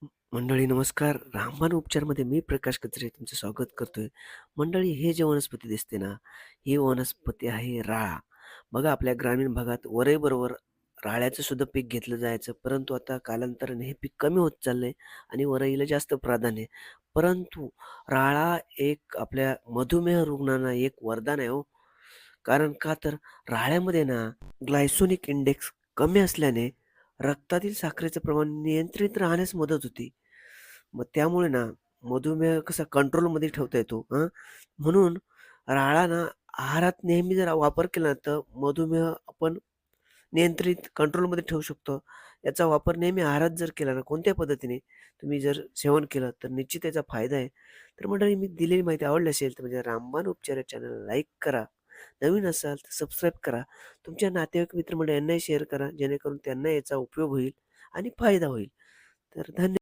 मंडळी नमस्कार. रामबाण उपचारमध्ये मी प्रकाश कचरे तुमचं स्वागत करतोय. मंडळी हे जे वनस्पती दिसते ना, ही वनस्पती आहे राळा. बघा आपल्या ग्रामीण भागात वरईबरोबर राळ्याचं सुद्धा पीक घेतलं जायचं. परंतु आता कालांतराने हे पीक कमी होत चाललंय आणि वरईला जास्त प्राधान्य आहे. परंतु राळा एक आपल्या मधुमेह रुग्णांना एक वरदान आहे हो. कारण का तर राळ्यामध्ये ना ग्लायसेमिक इंडेक्स कमी असल्याने रक्तातील साखरेचं प्रमाण नियंत्रित राहण्यास मदत होते. मग त्यामुळे ना मधुमेह कसा कंट्रोलमध्ये ठेवता येतो म्हणून राळा ना आहारात नेहमी जर वापर केला ना, तर मधुमेह आपण नियंत्रित कंट्रोलमध्ये ठेवू शकतो. याचा वापर नेहमी आहारात जर केला ना, कोणत्या पद्धतीने तुम्ही जर सेवन केलं, तर निश्चित याचा फायदा आहे. तर मंडळी मी दिलेली माहिती आवडली असेल, तर म्हणजे रामबाण उपचार या चॅनलला लाईक करा. नवीन असाल तर सबस्क्राईब करा. तुमच्या नातेवाईक मित्रमंडळी यांनाही शेअर करा, जेणेकरून त्यांना याचा उपयोग होईल आणि फायदा होईल. तर धन्यवाद.